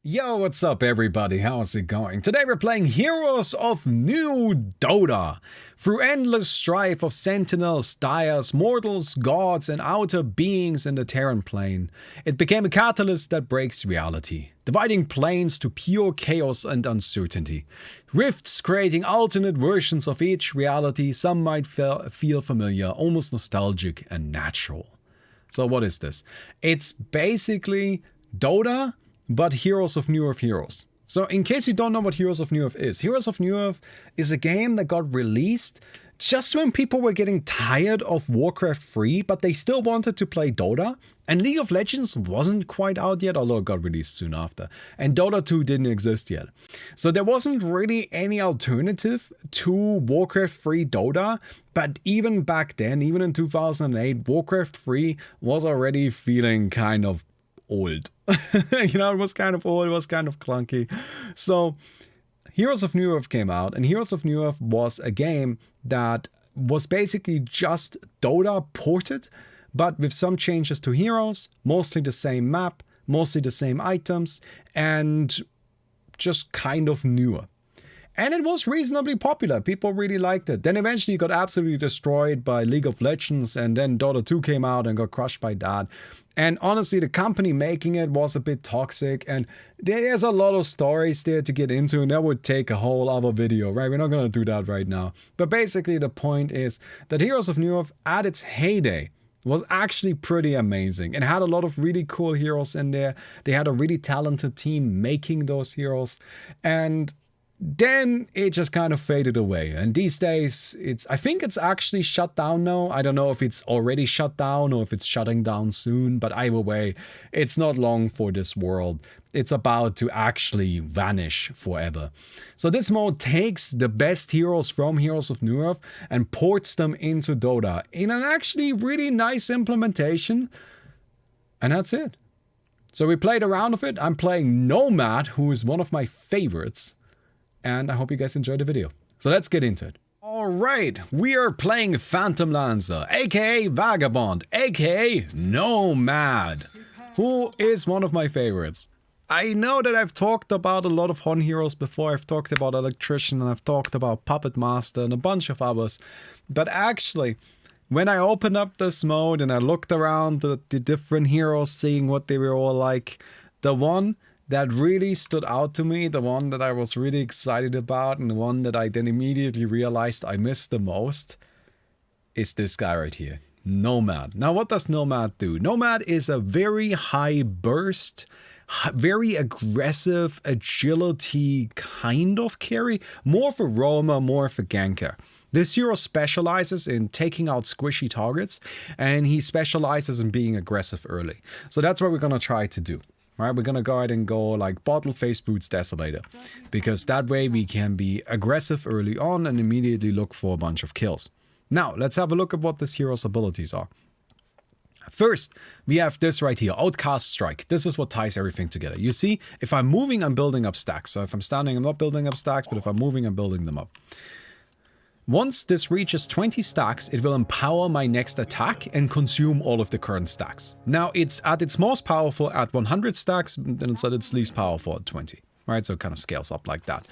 Yo, what's up everybody? How's it going? Today we're playing Heroes of NewDota. Through endless strife of sentinels, dyers, mortals, gods, and outer beings in the Terran plane, it became a catalyst that breaks reality, dividing planes to pure chaos and uncertainty. Rifts creating alternate versions of each reality some might feel familiar, almost nostalgic and natural. So what is this? It's basically Dota, but Heroes of New Earth Heroes. So in case you don't know what Heroes of New Earth is, Heroes of New Earth is a game that got released just when people were getting tired of Warcraft 3, but they still wanted to play Dota. And League of Legends wasn't quite out yet, although it got released soon after. And Dota 2 didn't exist yet. So there wasn't really any alternative to Warcraft 3 Dota. But even back then, even in 2008, Warcraft 3 was already feeling kind of old. You know, it was kind of old, it was kind of clunky. So Heroes of New Earth came out, and Heroes of New Earth was a game that was basically just Dota ported, but with some changes to heroes, mostly the same map, mostly the same items, and just kind of newer. And it was reasonably popular. People really liked it. Then eventually it got absolutely destroyed by League of Legends, and then Dota 2 came out and got crushed by that. And honestly, the company making it was a bit toxic, and there's a lot of stories there to get into, and that would take a whole other video, right? We're not going to do that right now. But basically the point is that Heroes of New Earth at its heyday was actually pretty amazing and had a lot of really cool heroes in there. They had a really talented team making those heroes, and then it just kind of faded away. And these days, I think it's actually shut down now. I don't know if it's already shut down or if it's shutting down soon, but either way, it's not long for this world. It's about to actually vanish forever. So this mode takes the best heroes from Heroes of New Earth and ports them into Dota in an actually really nice implementation. And that's it. So we played a round of it. I'm playing Nomad, who is one of my favorites. And I hope you guys enjoyed the video. So let's get into it. Alright, we are playing Phantom Lancer, aka Vagabond, aka Nomad, who is one of my favorites. I know that I've talked about a lot of Hon heroes before. I've talked about Electrician, and I've talked about Puppet Master and a bunch of others. But actually, when I opened up this mode and I looked around the different heroes, seeing what they were all like, the one that really stood out to me, the one that I was really excited about, and the one that I then immediately realized I missed the most, is this guy right here, Nomad. Now, what does Nomad do? Nomad is a very high burst, very aggressive agility kind of carry, more for roamer, more for ganker. This hero specializes in taking out squishy targets, and he specializes in being aggressive early. So that's what we're gonna try to do. All right, we're gonna go ahead and go like Bottle Face Boots Desolator, because that way we can be aggressive early on and immediately look for a bunch of kills. Now, let's have a look at what this hero's abilities are. First, we have this right here, Outcast Strike. This is what ties everything together. You see, if I'm moving, I'm building up stacks. So if I'm standing, I'm not building up stacks, but if I'm moving, I'm building them up. Once this reaches 20 stacks, it will empower my next attack and consume all of the current stacks. Now, it's at its most powerful at 100 stacks, and it's at its least powerful at 20. Right, so it kind of scales up like that.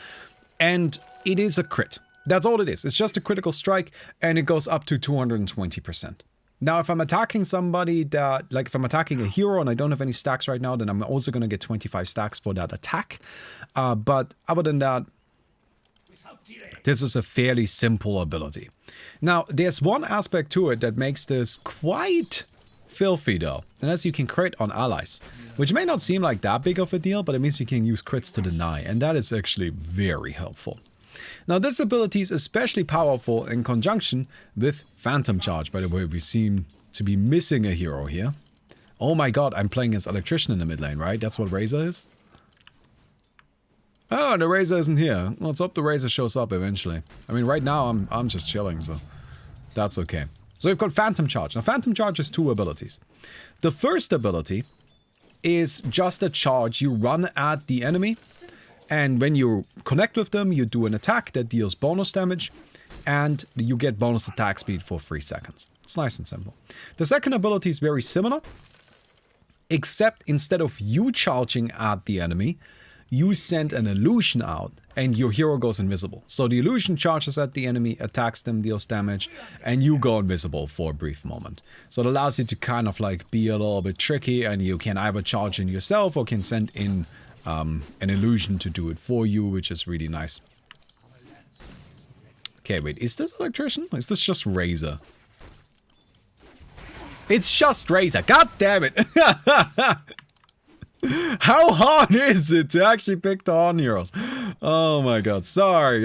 And it is a crit. That's all it is. It's just a critical strike, and it goes up to 220%. Now, if I'm attacking somebody that, like if I'm attacking a hero and I don't have any stacks right now, then I'm also going to get 25 stacks for that attack. But other than that, this is a fairly simple ability. Now, there's one aspect to it that makes this quite filthy though, and that's you can crit on allies, which may not seem like that big of a deal, but it means you can use crits to deny, and that is actually very helpful. Now, this ability is especially powerful in conjunction with Phantom Charge. By the way, we seem to be missing a hero here. Oh my god, I'm playing as Electrician in the mid lane, right? That's what Razor is? Oh, the Razor isn't here. Let's hope the Razor shows up eventually. I mean, right now I'm just chilling, so that's okay. So we've got Phantom Charge. Now, Phantom Charge has two abilities. The first ability is just a charge you run at the enemy, and when you connect with them, you do an attack that deals bonus damage, and you get bonus attack speed for 3 seconds. It's nice and simple. The second ability is very similar. Except instead of you charging at the enemy, you send an illusion out and your hero goes invisible. So the illusion charges at the enemy, attacks them, deals damage, and you go invisible for a brief moment. So it allows you to kind of like be a little bit tricky, and you can either charge in yourself or can send in an illusion to do it for you, which is really nice. Okay, wait, is this Electrician? Is this just Razor? It's just Razor, god damn it! How hard is it to actually pick the on heroes? Oh my god, sorry.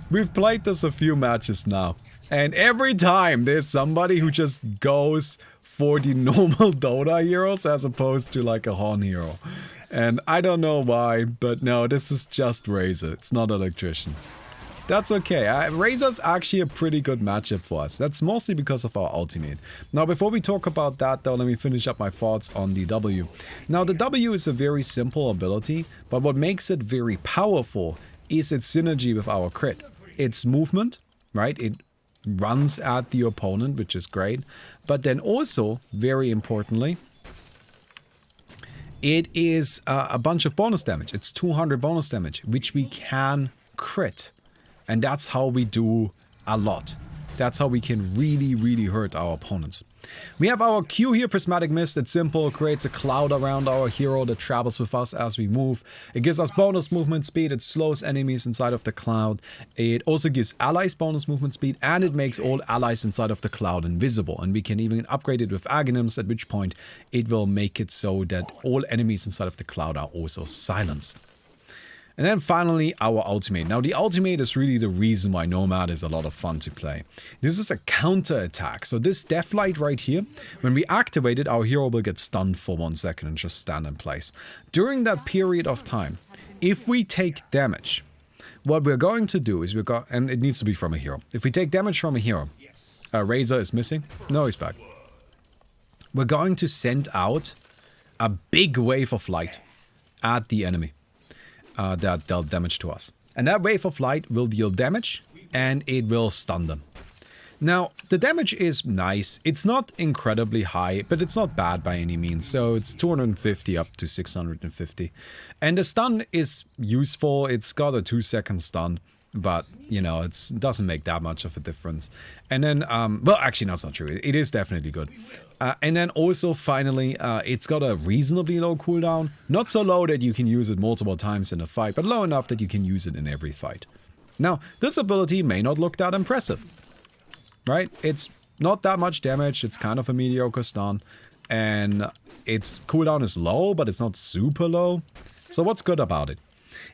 We've played this a few matches now, and every time there's somebody who just goes for the normal Dota heroes as opposed to like a Horn hero. And I don't know why, but no, this is just Razor. It's not Electrician. That's okay. Razor's actually a pretty good matchup for us. That's mostly because of our ultimate. Now, before we talk about that, though, let me finish up my thoughts on the W. Now, the W is a very simple ability, but what makes it very powerful is its synergy with our crit. Its movement, right? It runs at the opponent, which is great. But then also, very importantly, it is a bunch of bonus damage. It's 200 bonus damage, which we can crit. And that's how we do a lot. That's how we can really, really hurt our opponents. We have our Q here, Prismatic Mist. It's simple, creates a cloud around our hero that travels with us as we move. It gives us bonus movement speed, it slows enemies inside of the cloud. It also gives allies bonus movement speed, and it makes all allies inside of the cloud invisible. And we can even upgrade it with Aghanim's, at which point it will make it so that all enemies inside of the cloud are also silenced. And then finally, our ultimate. Now, the ultimate is really the reason why Nomad is a lot of fun to play. This is a counter attack. So this Deathlight right here, when we activate it, our hero will get stunned for 1 second and just stand in place. During that period of time, if we take damage, what we're going to do is and it needs to be from a hero. If we take damage from a hero, Razor is missing. No, he's back. We're going to send out a big wave of light at the enemy. That dealt damage to us. And that wave of light will deal damage, and it will stun them. Now, the damage is nice. It's not incredibly high, but it's not bad by any means. So it's 250 up to 650. And the stun is useful. It's got a 2-second stun, but, you know, it doesn't make that much of a difference. And then, well, actually, that's not true. It is definitely good. And then also, finally, it's got a reasonably low cooldown. Not so low that you can use it multiple times in a fight, but low enough that you can use it in every fight. Now, this ability may not look that impressive, right? It's not that much damage. It's kind of a mediocre stun. And its cooldown is low, but it's not super low. So what's good about it?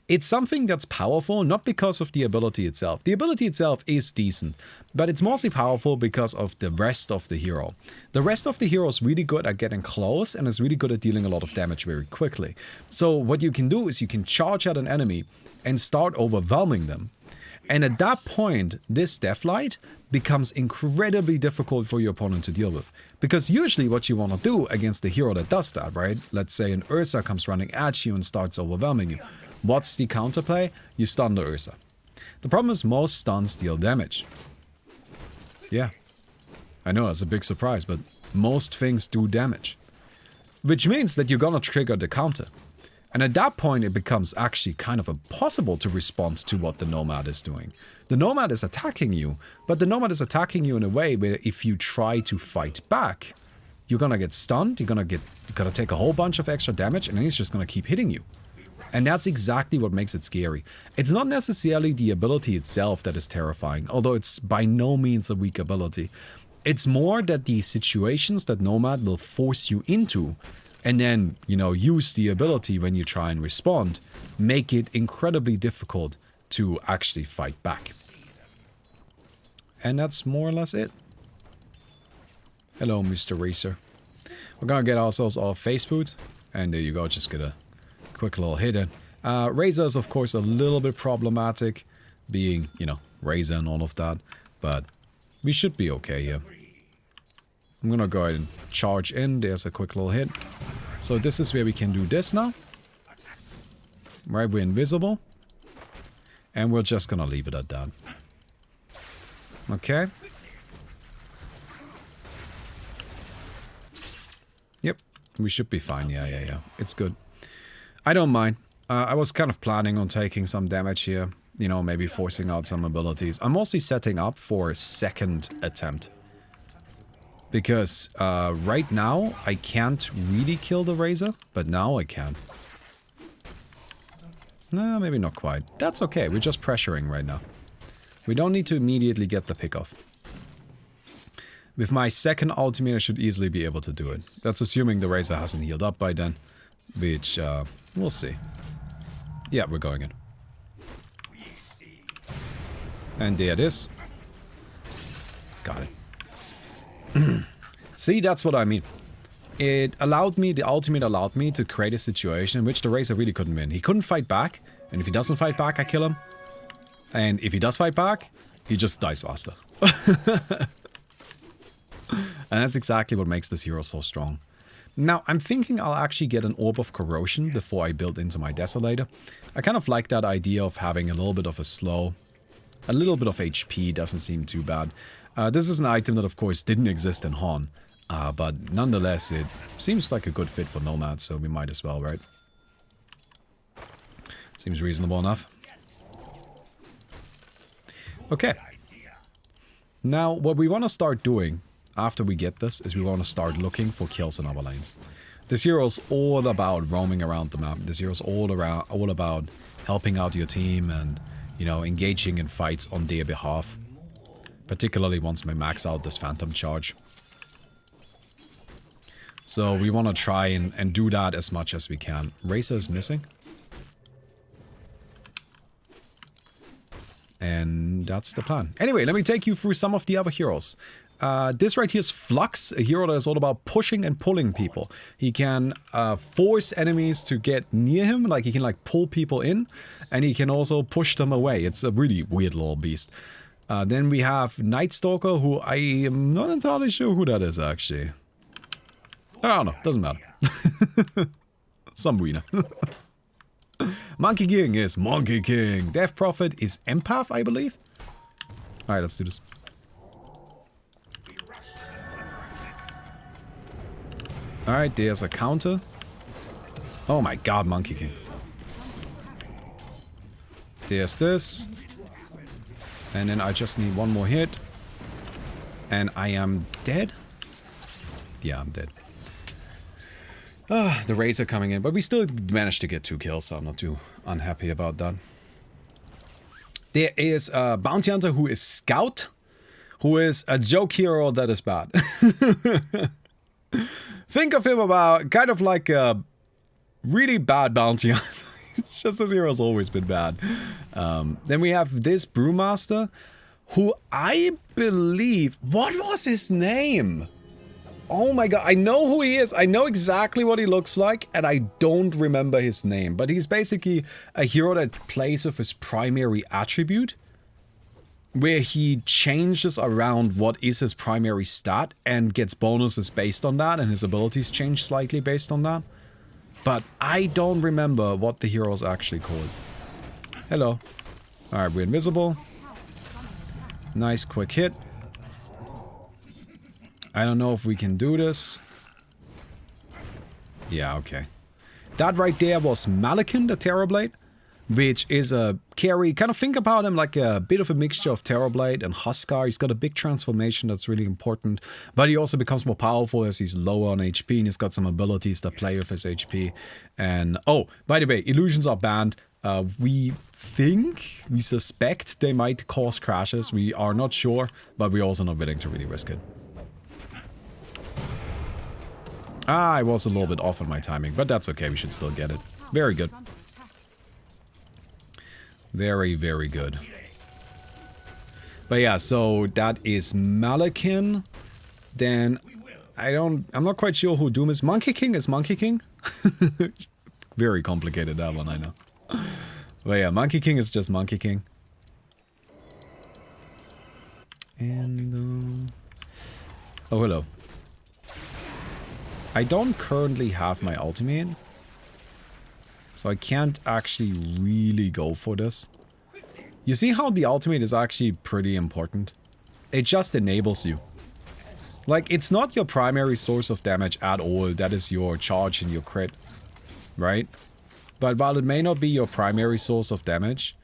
It's something that's powerful, not because of the ability itself. The ability itself is decent, but it's mostly powerful because of the rest of the hero. The rest of the hero is really good at getting close and is really good at dealing a lot of damage very quickly. So what you can do is you can charge at an enemy and start overwhelming them. And at that point, this Deathlight becomes incredibly difficult for your opponent to deal with. Because usually what you want to do against the hero that does that, right? Let's say an Ursa comes running at you and starts overwhelming you. What's the counterplay? You stun the Ursa. The problem is most stuns deal damage. Yeah. I know, it's a big surprise, but most things do damage. Which means that you're gonna trigger the counter. And at that point, it becomes actually kind of impossible to respond to what the Nomad is doing. The Nomad is attacking you, but the Nomad is attacking you in a way where if you try to fight back, you're gonna get stunned, you're gonna take a whole bunch of extra damage, and then he's just gonna keep hitting you. And that's exactly what makes it scary. It's not necessarily the ability itself that is terrifying, although it's by no means a weak ability. It's more that the situations that Nomad will force you into, and then, you know, use the ability when you try and respond, make it incredibly difficult to actually fight back. And that's more or less it. Hello, Mr. Racer. We're gonna get ourselves our face boot, and there you go, just get a quick little hit in. Razor is of course a little bit problematic, being, you know, Razor and all of that, but we should be okay here. I'm gonna go ahead and charge in. There's a quick little hit. So this is where we can do this now. Right, we're invisible. And we're just gonna leave it at that. Okay. Yep. We should be fine. Yeah. It's good. I don't mind. I was kind of planning on taking some damage here. You know, maybe forcing out some abilities. I'm mostly setting up for a second attempt. Because right now, I can't really kill the Razor, but now I can. No, maybe not quite. That's okay, we're just pressuring right now. We don't need to immediately get the pick off. With my second ultimate, I should easily be able to do it. That's assuming the Razor hasn't healed up by then, which we'll see. Yeah, we're going in. And there it is. Got it. See, that's what I mean. It allowed me, the ultimate allowed me to create a situation in which the Razor really couldn't win. He couldn't fight back, and if he doesn't fight back, I kill him. And if he does fight back, he just dies faster. And that's exactly what makes this hero so strong. Now, I'm thinking I'll actually get an Orb of Corrosion before I build into my Desolator. I kind of like that idea of having a little bit of a slow. A little bit of HP doesn't seem too bad. This is an item that, of course, didn't exist in Han. But nonetheless, it seems like a good fit for Nomad, so we might as well, right? Seems reasonable enough. Okay. Now, what we want to start doing after we get this is we want to start looking for kills in our lanes. This hero is all about roaming around the map. This hero is all about helping out your team and, you know, engaging in fights on their behalf. Particularly once we max out this Phantom Charge. So we want to try and do that as much as we can. Razor is missing. And that's the plan. Anyway, let me take you through some of the other heroes. This right here is Flux, a hero that is all about pushing and pulling people. He can force enemies to get near him, like he can like pull people in, and he can also push them away. It's a really weird little beast. Then we have Night Stalker, who I am not entirely sure who that is actually. I don't know, doesn't matter. Some wiener. Monkey King is Monkey King. Death Prophet is Empath, I believe. Alright, let's do this. Alright, there's a counter. Oh my god, Monkey King. There's this. And then I just need one more hit. And I am dead? Yeah, I'm dead. The Razor coming in, but we still managed to get 2 kills, so I'm not too unhappy about that. There is a Bounty Hunter who is Scout, who is a joke hero that is bad. Think of him about kind of like a really bad Bounty Hunter. It's just this hero's always been bad. Then we have this Brewmaster, who I believe... What was his name? Oh my god, I know who he is. I know exactly what he looks like, and I don't remember his name. But he's basically a hero that plays with his primary attribute, where he changes around what is his primary stat and gets bonuses based on that, and his abilities change slightly based on that. But I don't remember what the hero is actually called. Hello. Alright, we're invisible. Nice quick hit. I don't know if we can do this. Yeah, okay. That right there was Malakin, the Terrorblade, which is a carry. Kind of think about him like a bit of a mixture of Terrorblade and Huskar. He's got a big transformation that's really important, but he also becomes more powerful as he's lower on HP, and he's got some abilities that play with his HP. And oh, by the way, illusions are banned. We suspect they might cause crashes. We are not sure, but we're also not willing to really risk it. I was a little bit off on my timing, but that's okay. We should still get it. Very good. Very, very good. But yeah, so that is Malakin. Then I'm not quite sure who Doom is. Monkey King is Monkey King. Very complicated, that one, I know. But yeah, Monkey King is just Monkey King. And oh, hello. I don't currently have my ultimate, so I can't actually really go for this. You see how the ultimate is actually pretty important? It just enables you. Like, it's not your primary source of damage at all. That is your charge and your crit, right? But while it may not be your primary source of damage,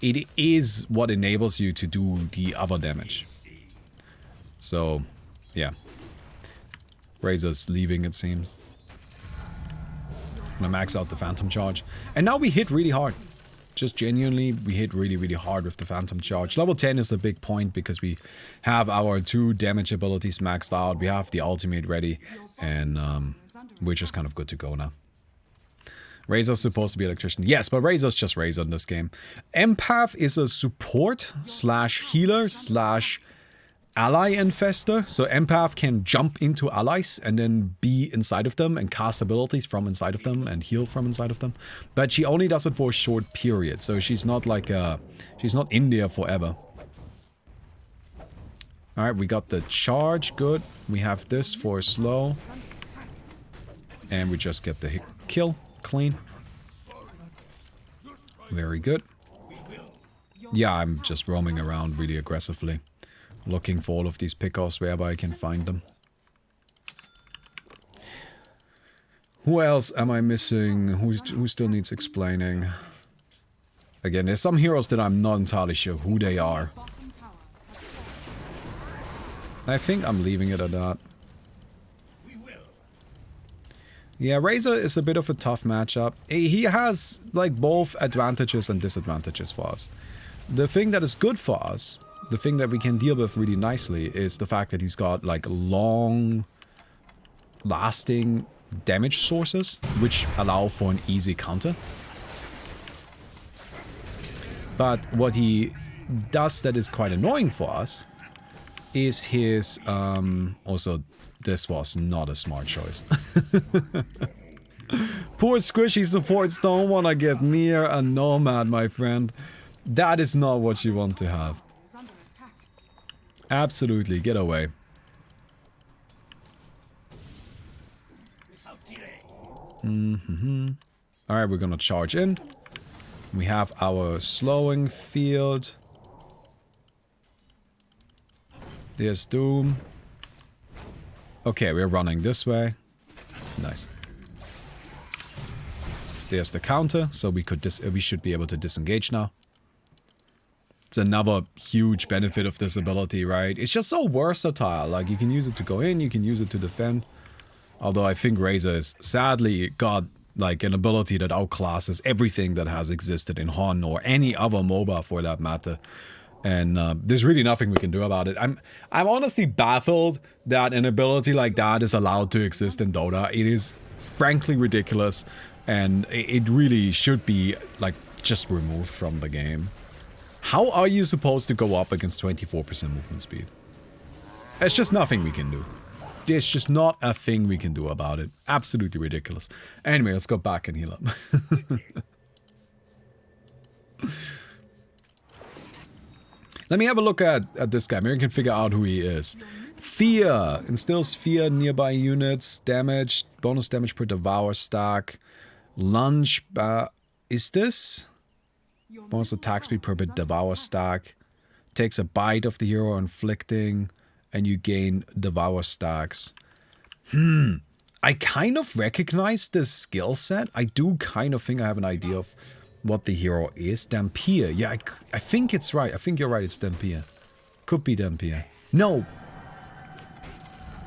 it is what enables you to do the other damage. So, yeah. Razor's leaving, it seems. I'm gonna max out the Phantom Charge. And now we hit really hard. Just genuinely, we hit really, really hard with the Phantom Charge. Level 10 is a big point because we have our 2 damage abilities maxed out. We have the ultimate ready. And we're just kind of good to go now. Razor's supposed to be Electrician. Yes, but Razor's just Razor in this game. Empath is a support / healer / ally infester. So Empath can jump into allies and then be inside of them and cast abilities from inside of them and heal from inside of them. But she only does it for a short period. So she's not like she's not in there forever. Alright, we got the charge. Good. We have this for slow. And we just get the kill. Clean. Very good. Yeah, I'm just roaming around really aggressively. Looking for all of these pickoffs wherever I can find them. Who else am I missing? Who still needs explaining? Again, there's some heroes that I'm not entirely sure who they are. I think I'm leaving it at that. Yeah, Razor is a bit of a tough matchup. He has, like, both advantages and disadvantages for us. The thing that is good for us, the thing that we can deal with really nicely, is the fact that he's got, like, long-lasting damage sources, which allow for an easy counter. But what he does that is quite annoying for us is his, also, this was not a smart choice. Poor squishy supports don't want to get near a Nomad, my friend. That is not what you want to have. Absolutely, get away. Alright, we're gonna charge in. We have our slowing field. There's Doom. Okay, we're running this way. Nice. There's the counter, so we should be able to disengage now. It's another huge benefit of this ability, right? It's just so versatile. Like, you can use it to go in, you can use it to defend. Although I think Razor has sadly got, like, an ability that outclasses everything that has existed in Hon or any other MOBA for that matter. And there's really nothing we can do about it. I'm honestly baffled that an ability like that is allowed to exist in Dota. It is frankly ridiculous, and it really should be, like, just removed from the game. How are you supposed to go up against 24% movement speed? There's just nothing we can do. There's just not a thing we can do about it. Absolutely ridiculous. Anyway, let's go back and heal up. Let me have a look at this guy. Maybe I can figure out who he is. Fear. Instills fear nearby units. Damage. Bonus damage per devour stack. Lunge. Is this? Bonus attack speed per devour stack. Takes a bite of the hero inflicting. And you gain devour stacks. I kind of recognize this skill set. I do kind of think I have an idea of what the hero is. Dampier. Yeah, I think it's right. I think you're right, it's Dampier. Could be Dampier. No.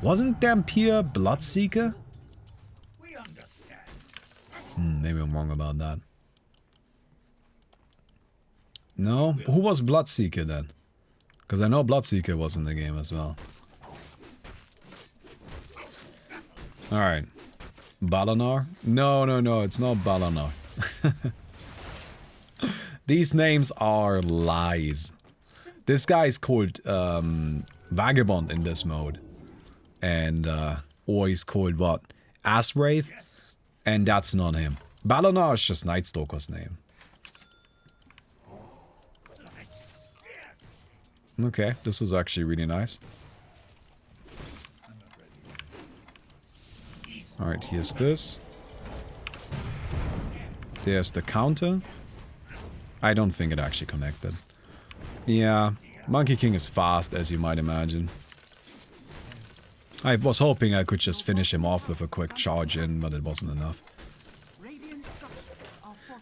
Wasn't Dampier Bloodseeker? Maybe I'm wrong about that. No? Who was Bloodseeker then? Because I know Bloodseeker was in the game as well. Alright. Balanar? No, it's not Balanar. These names are lies. This guy is called Vagabond in this mode. And, or he's called what? Asswraith? And that's not him. Balanar is just Night Stalker's name. Okay, this is actually really nice. Alright, here's this. There's the counter. I don't think it actually connected. Yeah, Monkey King is fast, as you might imagine. I was hoping I could just finish him off with a quick charge in, but it wasn't enough.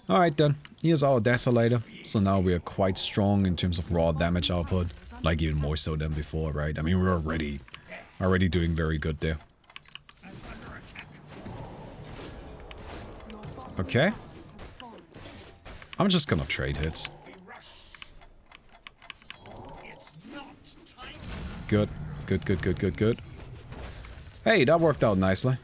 Alright then, here's our Desolator. So now we are quite strong in terms of raw damage output. Like even more so than before, right? I mean, we're already doing very good there. Okay. I'm just gonna trade hits. Good. Good. Hey, that worked out nicely.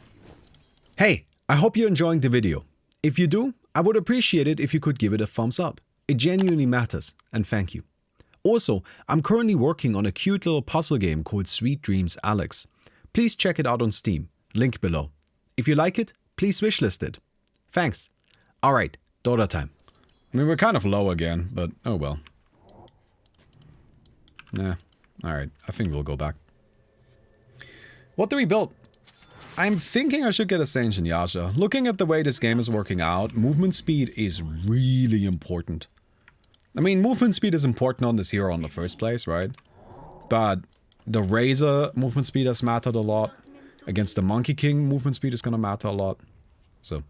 Hey, I hope you're enjoying the video. If you do, I would appreciate it if you could give it a thumbs up. It genuinely matters, and thank you. Also, I'm currently working on a cute little puzzle game called Sweet Dreams Alex. Please check it out on Steam, link below. If you like it, please wishlist it. Thanks. Alright, Dota time. I mean, we're kind of low again, but oh well. Nah, alright, I think we'll go back. What do we build? I'm thinking I should get a Saint Yasha. Looking at the way this game is working out, movement speed is really important. I mean, movement speed is important on this hero in the first place, right? But the Razor movement speed has mattered a lot. Against the Monkey King, movement speed is gonna matter a lot. So,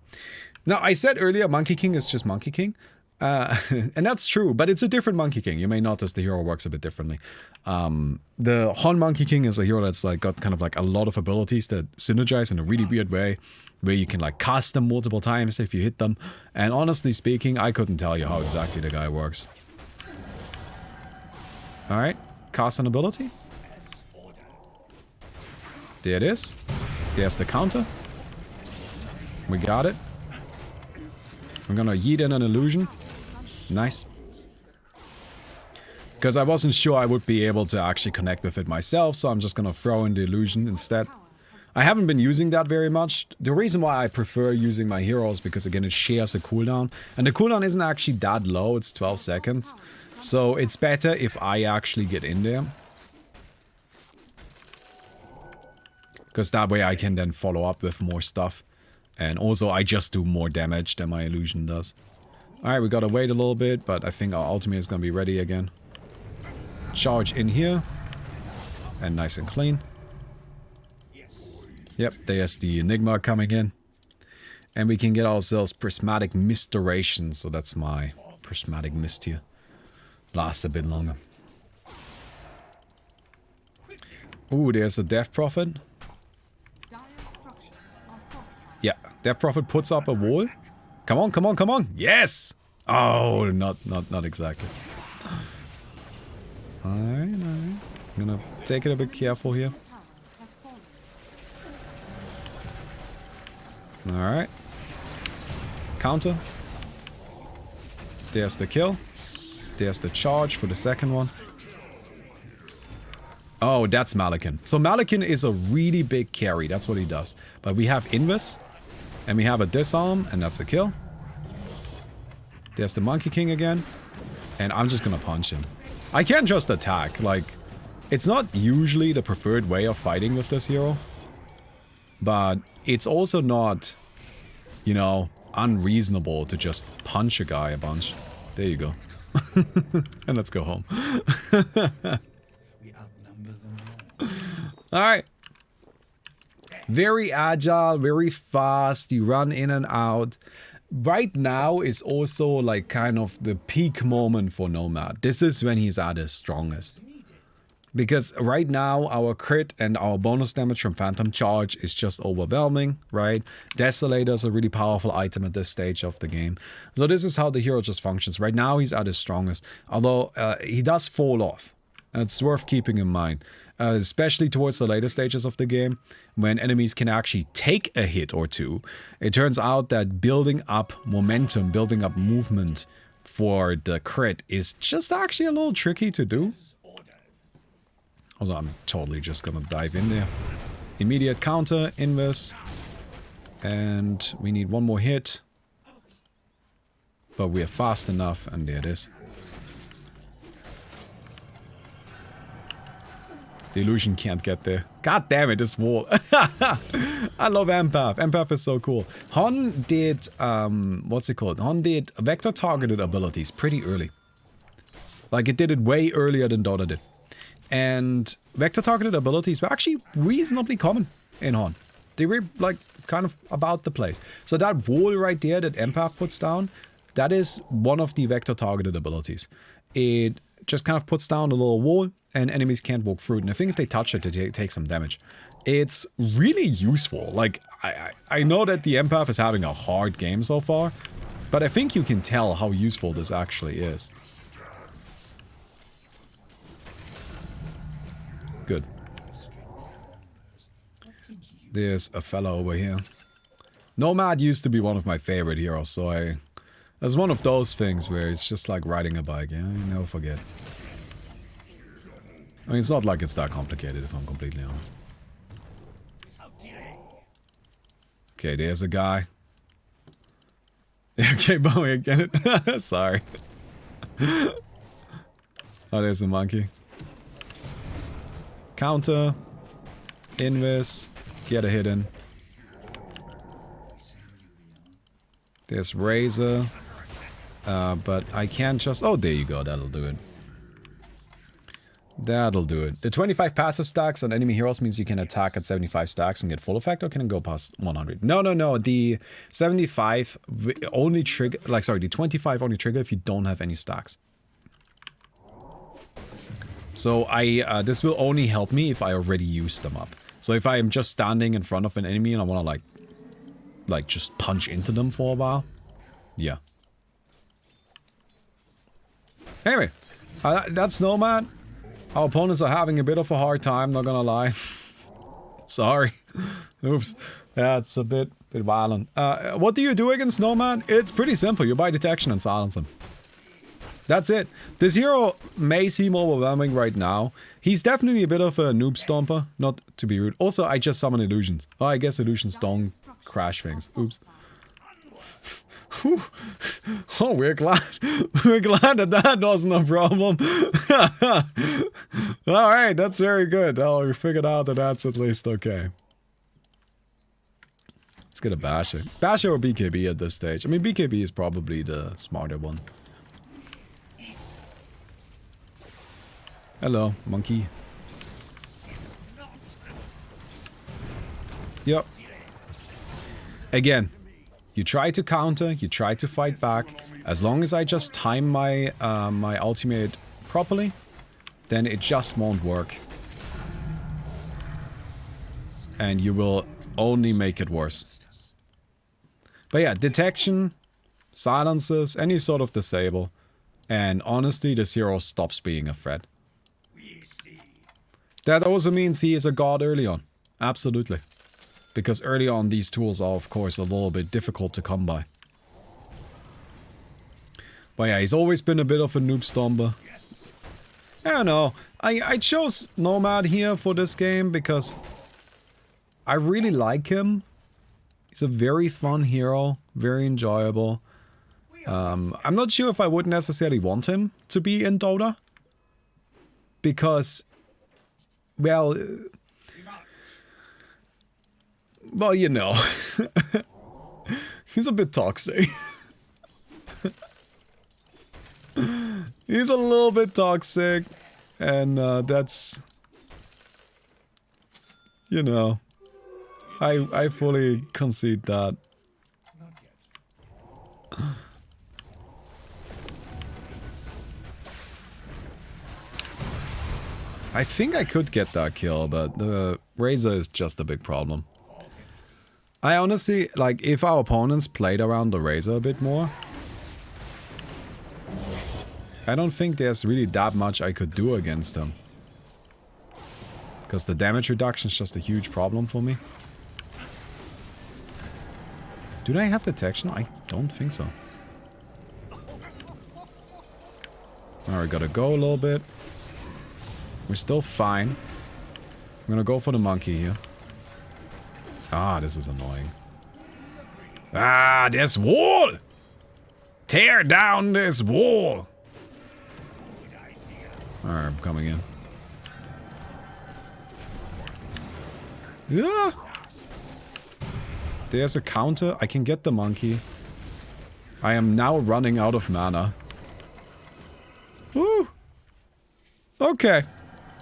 now I said earlier Monkey King is just Monkey King. And that's true, but it's a different Monkey King. You may notice the hero works a bit differently. The Hon Monkey King is a hero that's like got kind of like a lot of abilities that synergize in a really weird way, where you can like cast them multiple times if you hit them. And honestly speaking, I couldn't tell you how exactly the guy works. Alright, cast an ability. There it is. There's the counter. We got it. I'm gonna yeet in an illusion. Nice. Because I wasn't sure I would be able to actually connect with it myself, so I'm just gonna throw in the illusion instead. I haven't been using that very much. The reason why I prefer using my heroes, because again it shares a cooldown. And the cooldown isn't actually that low, it's 12 seconds. So it's better if I actually get in there. Because that way I can then follow up with more stuff. And also I just do more damage than my illusion does. Alright, we gotta wait a little bit, but I think our ultimate is gonna be ready again. Charge in here. And nice and clean. Yep, there's the Enigma coming in. And we can get ourselves Prismatic Mist Duration, so that's my Prismatic Mist here. Lasts a bit longer. Ooh, there's a Death Prophet. Yeah, Death Prophet puts up a wall. Come on, come on, come on! Yes! Oh, not exactly. Alright. I'm gonna take it a bit careful here. Alright. Counter. There's the kill. There's the charge for the second one. Oh, that's Malakin. So Malakin is a really big carry. That's what he does. But we have Invis. And we have a disarm. And that's a kill. There's the Monkey King again. And I'm just gonna punch him. I can't just attack. Like, it's not usually the preferred way of fighting with this hero. But it's also not, you know, unreasonable to just punch a guy a bunch. There you go. And let's go home. Alright. Very agile, very fast. You run in and out. Right now is also like kind of the peak moment for Nomad. This is when he's at his strongest. Because right now our crit and our bonus damage from Phantom Charge is just overwhelming, right? Desolator is a really powerful item at this stage of the game. So this is how the hero just functions. Right now he's at his strongest. Although he does fall off. And it's worth keeping in mind. Especially towards the later stages of the game, when enemies can actually take a hit or two. It turns out that building up momentum, building up movement for the crit is just actually a little tricky to do. Also, I'm totally just gonna dive in there. Immediate counter, invis. And we need one more hit. But we're fast enough, and there it is. The illusion can't get there. God damn it, this wall. I love Empath. Empath is so cool. Hon did, what's it called? Hon did vector targeted abilities pretty early. Like, it did it way earlier than Dota did. And vector targeted abilities were actually reasonably common in Horn. They were like kind of about the place. So that wall right there that Empath puts down, that is one of the vector targeted abilities. It just kind of puts down a little wall and enemies can't walk through it. And I think if they touch it, they take some damage. It's really useful. Like, I know that the Empath is having a hard game so far, but I think you can tell how useful this actually is. Good. There's a fella over here. Nomad used to be one of my favorite heroes, so it's one of those things where it's just like riding a bike, yeah? You never forget. I mean, it's not like it's that complicated, if I'm completely honest. Okay, there's a guy. Okay, Baumi, I get it. Sorry. Oh, there's a monkey. Counter. Invis. Get a hit in. There's Razor. But I can't just... Oh, there you go. That'll do it. That'll do it. The 25 passive stacks on enemy heroes means you can attack at 75 stacks and get full effect, or can it go past 100? No, no, no. The 75 only trigger... Like, sorry, the 25 only trigger if you don't have any stacks. So this will only help me if I already used them up. So if I am just standing in front of an enemy and I want to like just punch into them for a while. Yeah. Anyway, that's Nomad. Our opponents are having a bit of a hard time, not gonna lie. Sorry. Oops. That's a bit violent. What do you do against Nomad? It's pretty simple. You buy detection and silence him. That's it. This hero may seem overwhelming right now. He's definitely a bit of a noob stomper, not to be rude. Also, I just summon illusions. Oh, I guess illusions don't crash things. Oops. Oh, we're glad. We're glad that wasn't a problem. Alright, that's very good. Oh, we figured out that that's at least okay. Let's get a Basher. Basher or BKB at this stage. I mean, BKB is probably the smarter one. Hello, monkey. Yep. Again, you try to counter, you try to fight back. As long as I just time my my ultimate properly, then it just won't work. And you will only make it worse. But yeah, detection, silences, any sort of disable. And honestly, this hero stops being a threat. That also means he is a god early on. Absolutely. Because early on these tools are of course a little bit difficult to come by. But yeah, he's always been a bit of a noob stomper. I don't know. I chose Nomad here for this game because I really like him. He's a very fun hero, very enjoyable. I'm not sure if I would necessarily want him to be in Dota. Because, well, you know, he's a bit toxic. He's a little bit toxic, and that's, you know, I fully concede that. I think I could get that kill, but the Razor is just a big problem. I honestly, like, if our opponents played around the Razor a bit more, I don't think there's really that much I could do against him. Because the damage reduction is just a huge problem for me. Do they have detection? I don't think so. Alright, we gotta go a little bit. We're still fine. I'm gonna go for the monkey here. Ah, this is annoying. Ah, this wall! Tear down this wall! Alright, I'm coming in. Yeah! There's a counter. I can get the monkey. I am now running out of mana. Woo! Okay.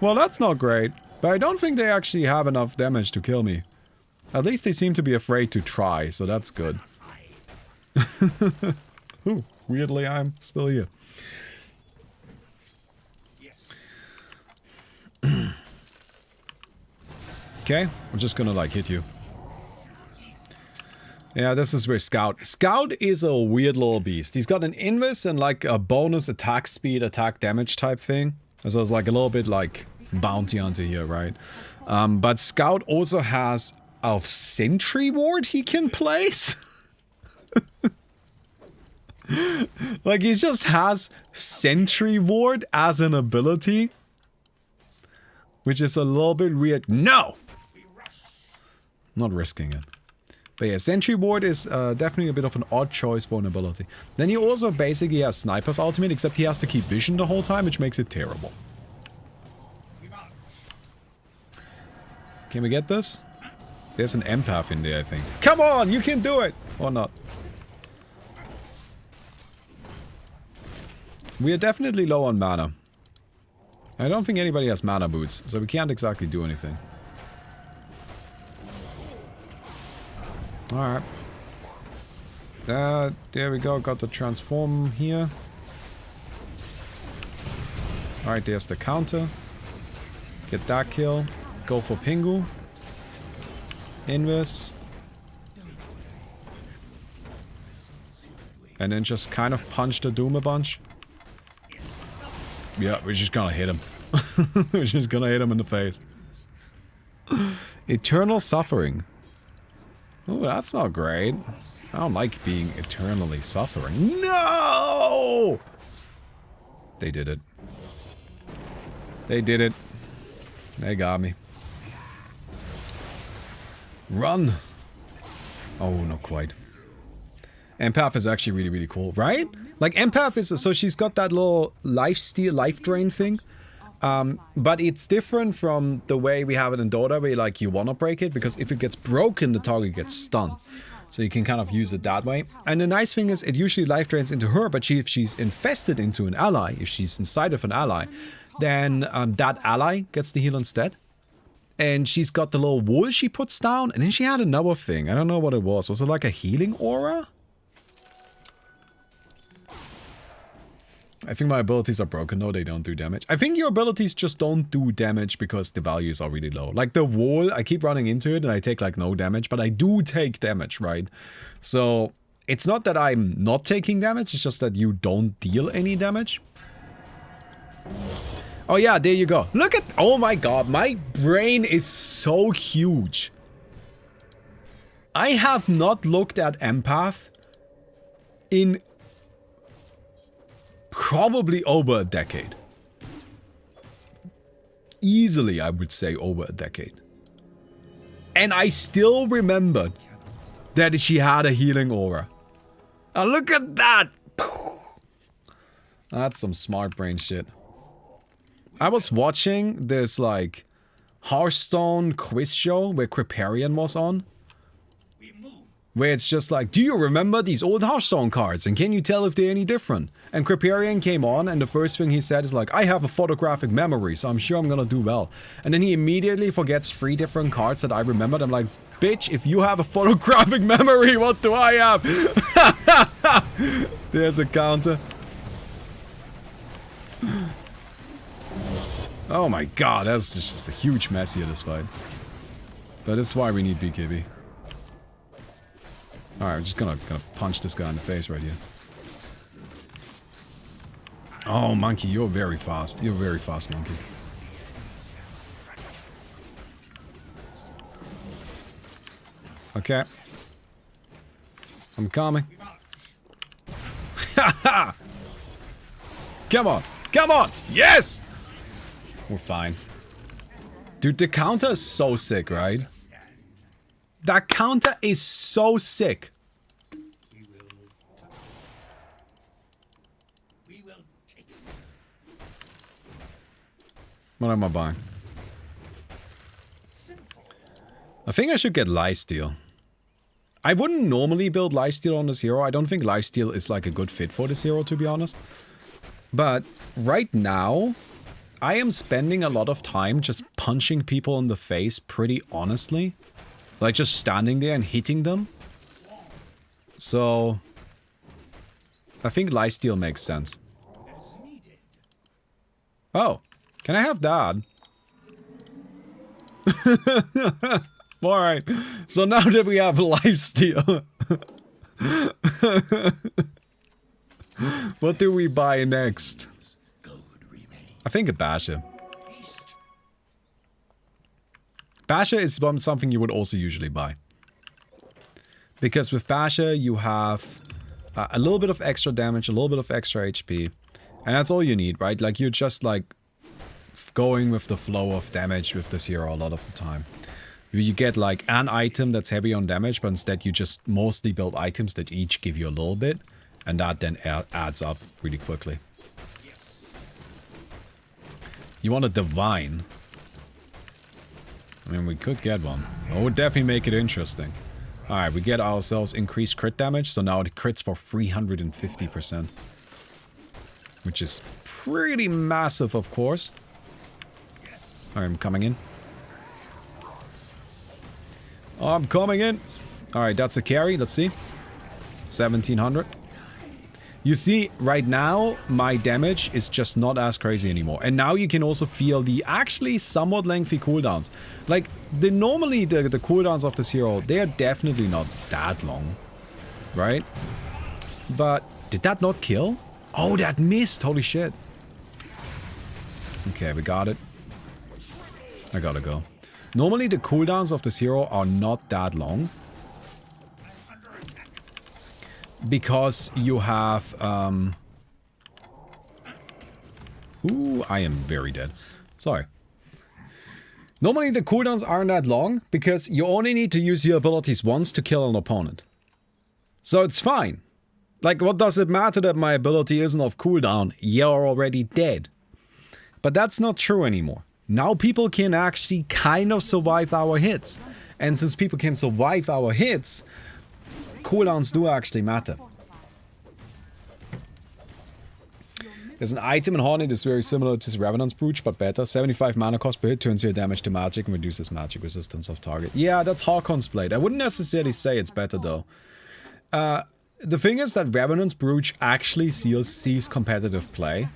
Well, that's not great. But I don't think they actually have enough damage to kill me. At least they seem to be afraid to try, so that's good. Ooh, weirdly, I'm still here. Okay, I'm just gonna like hit you. Yeah, this is where Scout. Scout is a weird little beast. He's got an invis and like a bonus attack speed, attack damage type thing. So it's like a little bit like bounty hunter here, right? But Scout also has a sentry ward he can place. Like he just has sentry ward as an ability. Which is a little bit weird. No! Not risking it. But yeah, Sentry Ward is definitely a bit of an odd choice for an ability. Then he also basically has Sniper's Ultimate, except he has to keep vision the whole time, which makes it terrible. Can we get this? There's an empath in there, I think. Come on, you can do it! Or not. We are definitely low on mana. I don't think anybody has mana boots, so we can't exactly do anything. Alright. There we go, got the transform here. Alright, there's the counter. Get that kill. Go for Pingu. Invis. And then just kind of punch the Doom a bunch. Yeah, we're just gonna hit him. We're just gonna hit him in the face. Eternal suffering. Oh, that's not great. I don't like being eternally suffering. No! They did it. They did it. They got me. Run! Oh, not quite. Empath is actually really, really cool, right? Like, Empath is... So she's got that little lifesteal, life drain thing. But it's different from the way we have it in Dota, where like you wanna break it, because if it gets broken, the target gets stunned. So you can kind of use it that way. And the nice thing is, it usually life drains into her, but if she's infested into an ally, if she's inside of an ally, then that ally gets the heal instead. And she's got the little wall she puts down, and then she had another thing. I don't know what it was. Was it like a healing aura? I think my abilities are broken. No, they don't do damage. I think your abilities just don't do damage because the values are really low. Like the wall, I keep running into it and I take like no damage, but I do take damage, right? So it's not that I'm not taking damage, it's just that you don't deal any damage. Oh yeah, there you go. Look at... Oh my god, my brain is so huge. I have not looked at Empath in... probably over a decade. Easily, I would say over a decade. And I still remembered that she had a healing aura. Oh, look at that! That's some smart brain shit. I was watching this, like, Hearthstone quiz show where Kripparrian was on. Where it's just like, do you remember these old Hearthstone cards? And can you tell if they're any different? And Kripparrian came on, and the first thing he said is like, I have a photographic memory, so I'm sure I'm gonna do well. And then he immediately forgets 3 different cards that I remembered. I'm like, bitch, if you have a photographic memory, what do I have? There's a counter. Oh my god, that's just a huge mess here, this fight. But that's why we need BKB. Alright, I'm just gonna punch this guy in the face right here. Oh, monkey, you're very fast. You're very fast, monkey. Okay. I'm coming. Haha! Come on! Come on! Yes! We're fine. Dude, the counter is so sick, right? That counter is so sick. What am I buying? I think I should get Lifesteal. I wouldn't normally build Lifesteal on this hero. I don't think Lifesteal is like a good fit for this hero, to be honest. But right now, I am spending a lot of time just punching people in the face pretty honestly. Like just standing there and hitting them. So I think lifesteal makes sense. Oh, can I have that? Alright, so now that we have lifesteal, what do we buy next? I think a Basher. Basher is something you would also usually buy. Because with Basher you have a little bit of extra damage, a little bit of extra HP. And that's all you need, right? Like you're just like going with the flow of damage with this hero a lot of the time. You get like an item that's heavy on damage, but instead you just mostly build items that each give you a little bit. And that then adds up really quickly. You want a Divine. I mean, we could get one. It would definitely make it interesting. Alright, we get ourselves increased crit damage, so now it crits for 350%. Which is pretty massive, of course. Alright, I'm coming in. I'm coming in. Alright, that's a carry. Let's see. 1700. You see, right now, my damage is just not as crazy anymore. And now you can also feel the actually somewhat lengthy cooldowns. Like, normally the cooldowns of this hero, they are definitely not that long. Right? But, did that not kill? Oh, that missed! Holy shit. Okay, we got it. I gotta go. Normally the cooldowns of this hero are not that long. Because you have, Ooh, I am very dead. Sorry. Normally the cooldowns aren't that long, because you only need to use your abilities once to kill an opponent. So it's fine. Like, what does it matter that my ability isn't off cooldown? You're already dead. But that's not true anymore. Now people can actually kind of survive our hits. And since people can survive our hits, cooldowns do actually matter. There's an item in Hornet that's very similar to Revenant's Brooch, but better. 75 mana cost per hit, turns your damage to magic and reduces magic resistance of target. Yeah, that's Harkon's Blade. I wouldn't necessarily say it's better though. The thing is that Revenant's Brooch actually sees competitive play,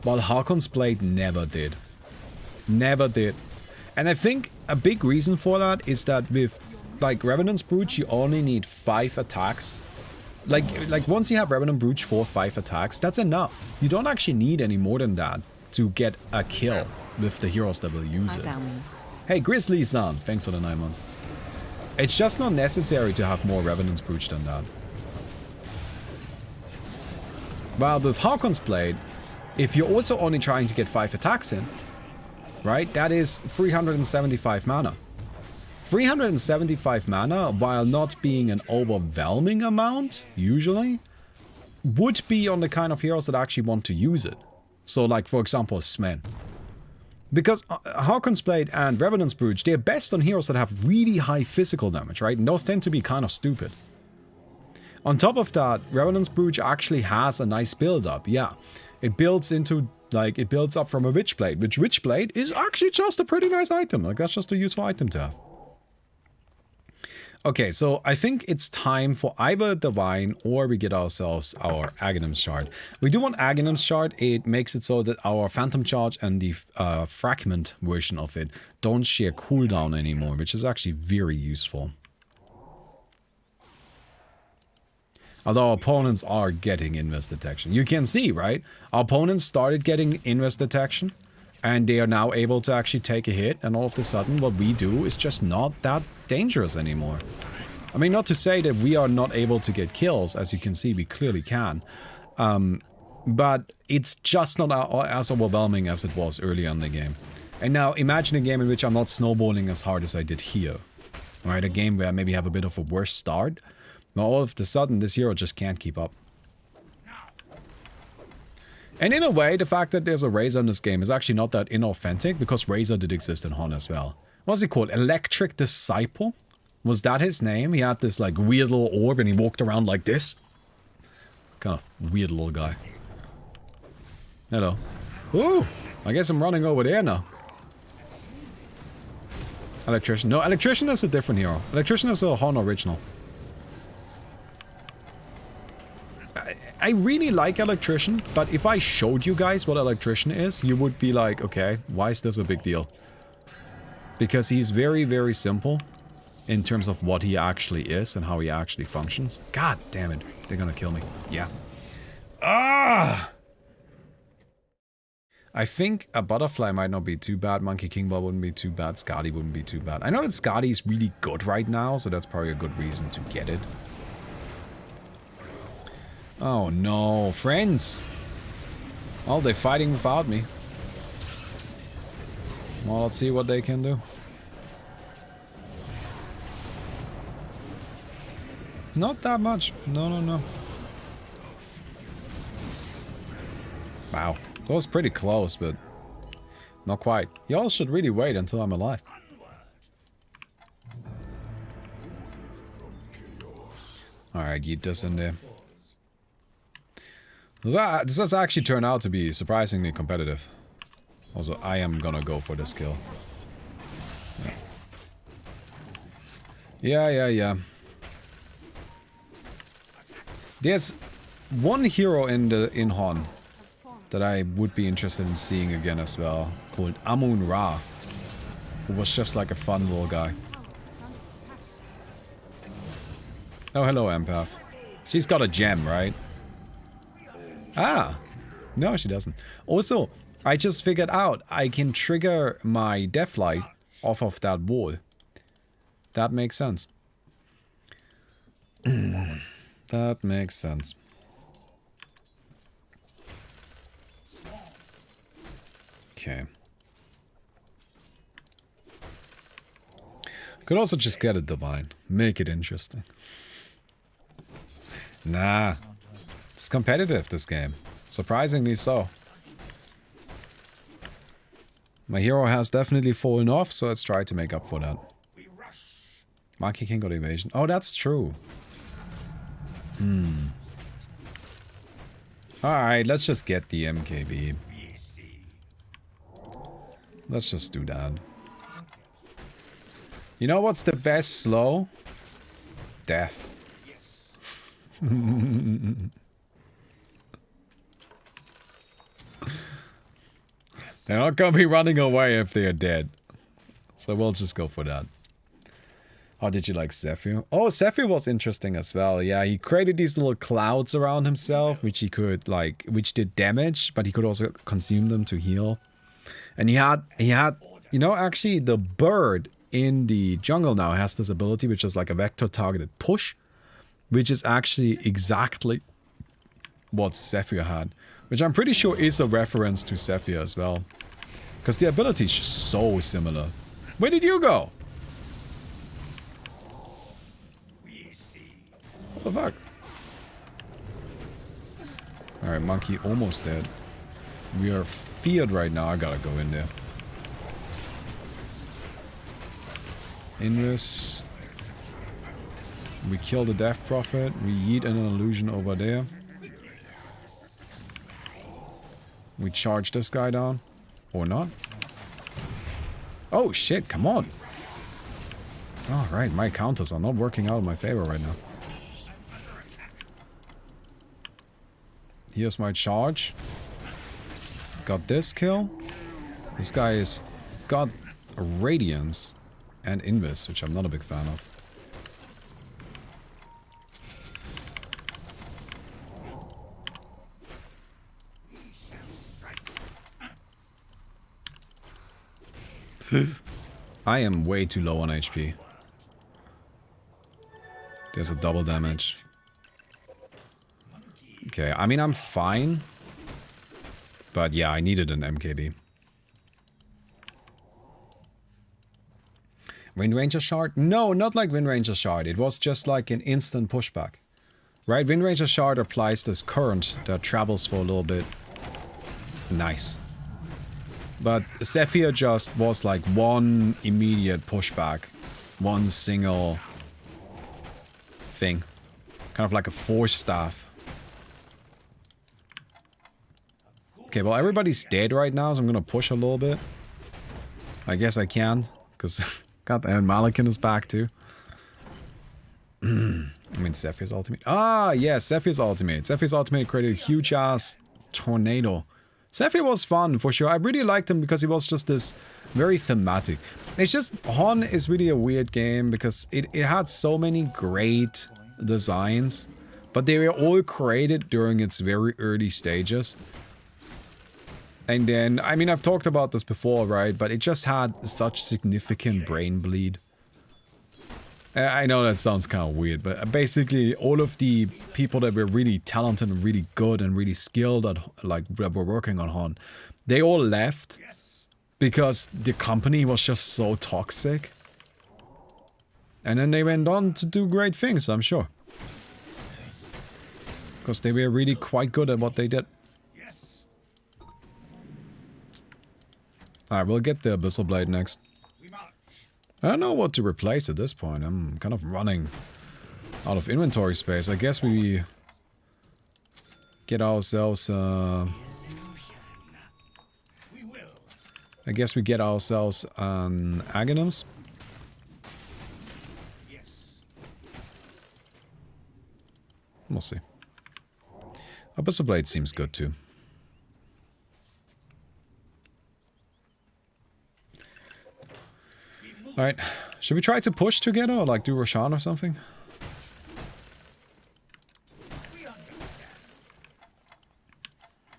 while Harkon's Blade never did. Never did. And I think a big reason for that is that with like Revenant's Brooch, you only need 5 attacks. Like once you have Revenant Brooch for 5 attacks, that's enough. You don't actually need any more than that to get a kill with the heroes that will use it. Hey, Grizzly-san, thanks for the 9 months. It's just not necessary to have more Revenant's Brooch than that. While with Harkon's Blade, if you're also only trying to get 5 attacks in, right, that is 375 mana. 375 mana, while not being an overwhelming amount, usually, would be on the kind of heroes that actually want to use it. So like, for example, Sven. Because Harkon's Blade and Revenant's Brooch, they're best on heroes that have really high physical damage, right? And those tend to be kind of stupid. On top of that, Revenant's Brooch actually has a nice build-up, yeah. It builds into, like, it builds up from a Witchblade, which Witchblade is actually just a pretty nice item. Like, that's just a useful item to have. Okay, so I think it's time for either Divine or we get ourselves our Aghanim's Shard. We do want Aghanim's Shard. It makes it so that our Phantom Charge and the Fragment version of it don't share cooldown anymore, which is actually very useful. Although our opponents are getting Invis Detection. You can see, right? Our opponents started getting Invis Detection, and they are now able to actually take a hit, and all of a sudden what we do is just not that dangerous anymore. I mean, not to say that we are not able to get kills, as you can see, we clearly can. But it's just not as overwhelming as it was earlier in the game. And now imagine a game in which I'm not snowballing as hard as I did here. Right, a game where I maybe have a bit of a worse start. Now all of a sudden this hero just can't keep up. And in a way, the fact that there's a Razor in this game is actually not that inauthentic, because Razor did exist in Hon as well. What's he called? Electric Disciple? Was that his name? He had this like weird little orb and he walked around like this. Kind of weird little guy. Hello. Ooh! I guess I'm running over there now. Electrician. No, Electrician is a different hero. Electrician is a Hon original. I really like Electrician, but if I showed you guys what Electrician is, you would be like, okay, why is this a big deal? Because he's very, very simple in terms of what he actually is and how he actually functions. God damn it. They're gonna kill me. Yeah. Ah! I think a Butterfly might not be too bad. Monkey King Ball wouldn't be too bad. Skadi wouldn't be too bad. I know that Skadi is really good right now, so that's probably a good reason to get it. Oh no, friends! Well, they're fighting without me. Well, let's see what they can do. Not that much. No, no, no. Wow. That was pretty close, but not quite. Y'all should really wait until I'm alive. Alright, yeet this in there. This does actually turn out to be surprisingly competitive. Also, I am gonna go for this kill. Yeah. There's one hero in Hon that I would be interested in seeing again as well, called Amun-Ra, who was just like a fun little guy. Oh, hello, Empath. She's got a gem, right? Ah! No, she doesn't. Also, I just figured out I can trigger my Deathlight off of that wall. That makes sense. That makes sense. Okay. Could also just get a Divine. Make it interesting. Nah. It's competitive, this game. Surprisingly so. My hero has definitely fallen off, so let's try to make up for that. Monkey King got evasion. Oh, that's true. Alright, let's just get the MKB. Let's just do that. You know what's the best slow? Death. They're not gonna be running away if they're dead. So we'll just go for that. How did you like Zephyr? Oh, Zephyr was interesting as well. Yeah, he created these little clouds around himself, which he could like, which did damage, but he could also consume them to heal. And he had, you know, actually the bird in the jungle now has this ability, which is like a vector targeted push, which is actually exactly what Zephyr had. Which I'm pretty sure is a reference to Zephyr as well. Because the ability is just so similar. Where did you go? What the fuck? Alright, monkey almost dead. We are feared right now. I gotta go in there. Invis. We kill the Death Prophet. We yeet an illusion over there. We charge this guy down. Or not. Oh shit, come on. Alright, my counters are not working out in my favor right now. Here's my charge. Got this kill. This guy is got Radiance and Invis, which I'm not a big fan of. I am way too low on HP. There's a double damage. Okay, I mean, I'm fine. But yeah, I needed an MKB. Wind Ranger Shard? No, not like Wind Ranger Shard. It was just like an instant pushback. Right? Wind Ranger Shard applies this current that travels for a little bit. Nice. But Zephyr just was like one immediate pushback. One single thing. Kind of like a force staff. Okay, well, everybody's dead right now, so I'm gonna push a little bit. I guess I can, because goddamn Malakin is back too. I mean, Zephyr's ultimate. Ah, yeah, Zephyr's ultimate. Zephyr's ultimate created a huge ass tornado. Zephyr was fun for sure. I really liked him because he was just this very thematic. It's just, Hon is really a weird game because it had so many great designs, but they were all created during its very early stages. And then, I mean, I've talked about this before, right? But it just had such significant brain bleed. I know that sounds kind of weird, but basically all of the people that were really talented and really good and really skilled at, like, that were working on Hon, they all left because the company was just so toxic. And then they went on to do great things, I'm sure. Because they were really quite good at what they did. Alright, we'll get the Abyssal Blade next. I don't know what to replace at this point. I'm kind of running out of inventory space. I guess we get ourselves I guess we get ourselves an Aghanim's. We'll see. Abyssal Blade seems good too. Alright, should we try to push together or like do Roshan or something?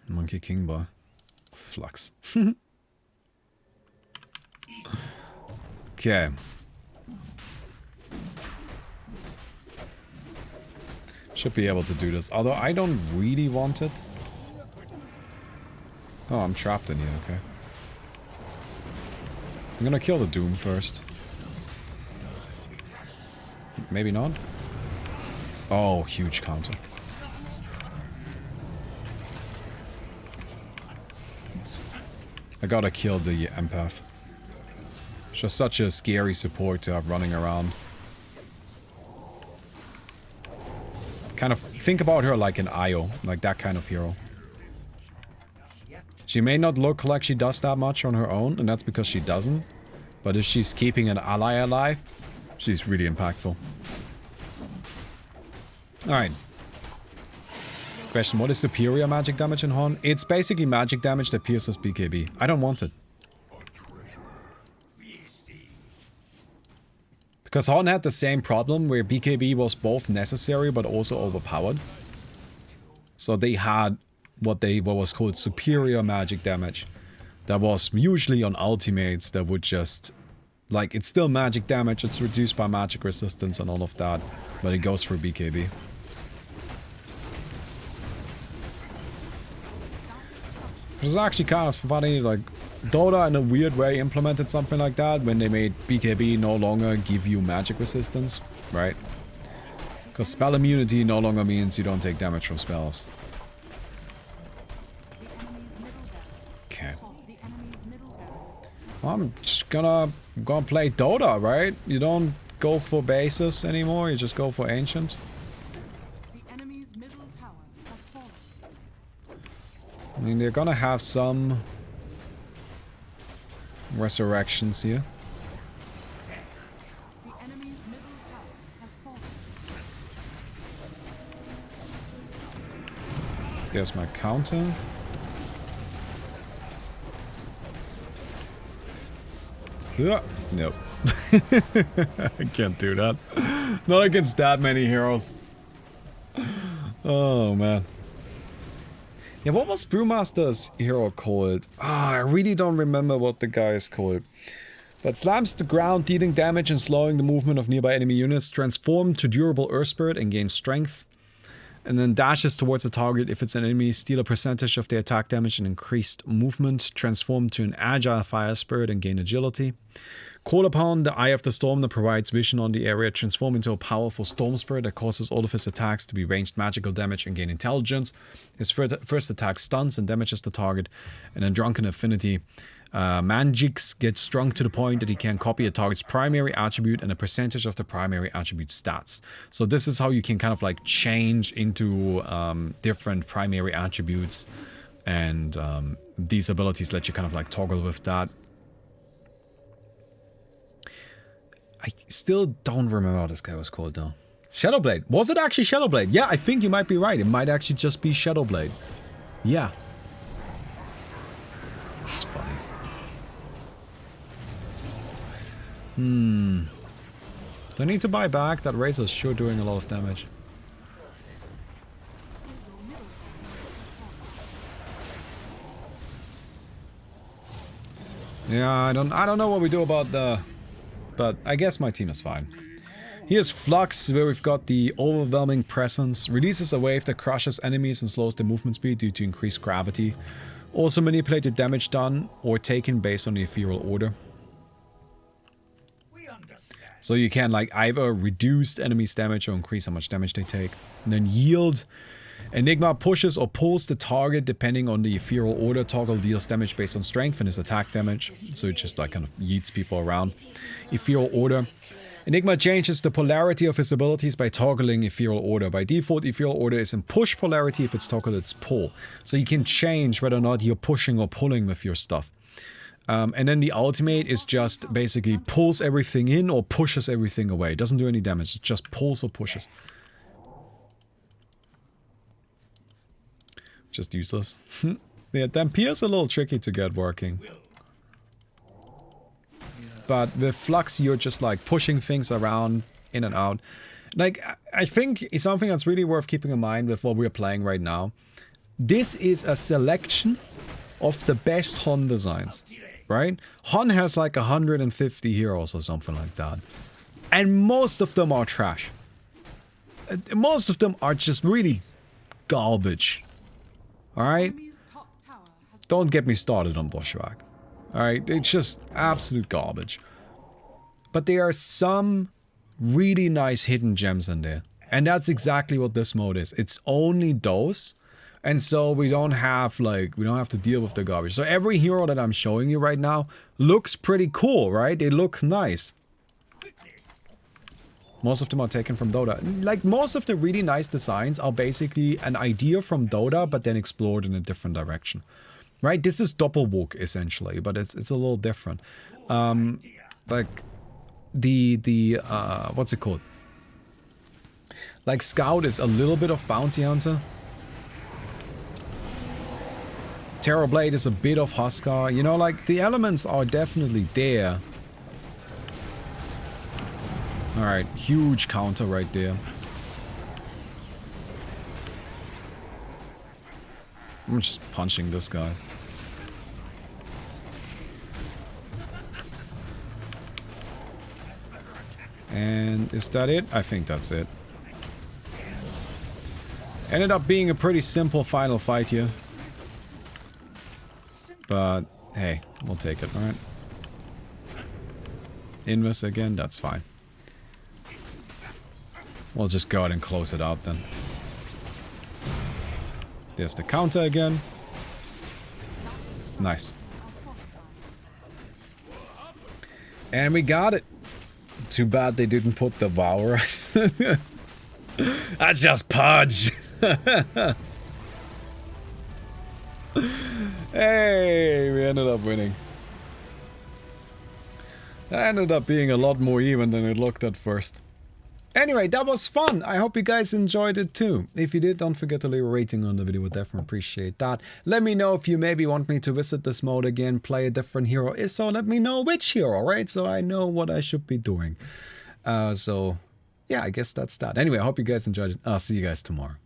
Monkey King Boy. Flux. Okay. Should be able to do this, although I don't really want it. Oh, I'm trapped in here, okay. I'm gonna kill the Doom first. Maybe not? Oh, huge counter. I gotta kill the Empath. It's just such a scary support to have running around. Kind of think about her like an Io, like that kind of hero. She may not look like she does that much on her own, and that's because she doesn't. But if she's keeping an ally alive, she's really impactful. Alright. Question, what is superior magic damage in Hon? It's basically magic damage that pierces BKB. I don't want it. Because Hon had the same problem where BKB was both necessary but also overpowered. So they had what was called superior magic damage. That was usually on ultimates that would just... Like, it's still magic damage, it's reduced by magic resistance and all of that, but it goes for BKB. Which is actually kind of funny, like, Dota in a weird way implemented something like that when they made BKB no longer give you magic resistance, right? Because spell immunity no longer means you don't take damage from spells. Okay. Well, I'm just gonna play Dota, right? You don't go for bases anymore, you just go for ancient. I mean, they're gonna have some resurrections here. There's my counter. Nope. I can't do that. Not against that many heroes. Oh, man. Yeah, what was Brewmaster's hero called? Ah, I really don't remember what the guy is called. But slams the ground, dealing damage and slowing the movement of nearby enemy units. Transform to durable Earth Spirit and gain strength. And then dashes towards the target if it's an enemy. Steal a percentage of their attack damage and increased movement. Transform to an agile Fire Spirit and gain agility. Call upon the Eye of the Storm that provides vision on the area. Transform into a powerful Storm Spirit that causes all of his attacks to be ranged magical damage and gain intelligence. His first attack stuns and damages the target. And then Drunken Affinity. Manjix gets strong to the point that he can copy a target's primary attribute and a percentage of the primary attribute stats. So this is how you can kind of like change into different primary attributes And these abilities let you kind of like toggle with that. I still don't remember what this guy was called though. Shadowblade. Was it actually Shadowblade? Yeah, I think you might be right. It might actually just be Shadowblade. Yeah. It's funny. Do I need to buy back? That Razor's sure doing a lot of damage. Yeah, I don't know what we do about the... But I guess my team is fine. Here's Flux, where we've got the Overwhelming Presence. Releases a wave that crushes enemies and slows their movement speed due to increased gravity. Also manipulate the damage done or taken based on the Ethereal Order. So you can like either reduce enemies' damage or increase how much damage they take. And then Yield. Enigma pushes or pulls the target depending on the Ethereal Order. Toggle deals damage based on strength and his attack damage. So it just like kind of yeets people around. Ethereal Order. Enigma changes the polarity of his abilities by toggling Ethereal Order. By default, Ethereal Order is in push polarity. If it's toggled, it's pull. So you can change whether or not you're pushing or pulling with your stuff. And then the ultimate is just basically pulls everything in or pushes everything away. It doesn't do any damage. It just pulls or pushes. Just useless. Yeah, Dampire's a little tricky to get working. But with Flux, you're just like pushing things around, in and out. Like, I think it's something that's really worth keeping in mind with what we're playing right now. This is a selection of the best Hon designs, right? Hon has like 150 heroes or something like that. And most of them are trash. Most of them are just really garbage. Alright? Don't get me started on Bushwhack. Alright? It's just absolute garbage. But there are some really nice hidden gems in there. And that's exactly what this mode is. It's only those. And so we don't have to deal with the garbage. So every hero that I'm showing you right now looks pretty cool, right? They look nice. Most of them are taken from Dota. Like, most of the really nice designs are basically an idea from Dota, but then explored in a different direction. Right? This is Doppelwalk, essentially, but it's a little different. Like, what's it called? Like, Scout is a little bit of Bounty Hunter. Terrorblade is a bit of Huskar. You know, like, the elements are definitely there. Alright, huge counter right there. I'm just punching this guy. And is that it? I think that's it. Ended up being a pretty simple final fight here. But, hey, we'll take it, right? Invis again, that's fine. We'll just go ahead and close it out then. There's the counter again. Nice. And we got it. Too bad they didn't put the Devourer. I just pudge. Hey, we ended up winning. That ended up being a lot more even than it looked at first. Anyway, that was fun. I hope you guys enjoyed it too. If you did, don't forget to leave a rating on the video. Would definitely appreciate that. Let me know if you maybe want me to visit this mode again, play a different hero. If so, let me know which hero, right? So I know what I should be doing. So, yeah, I guess that's that. Anyway, I hope you guys enjoyed it. I'll see you guys tomorrow.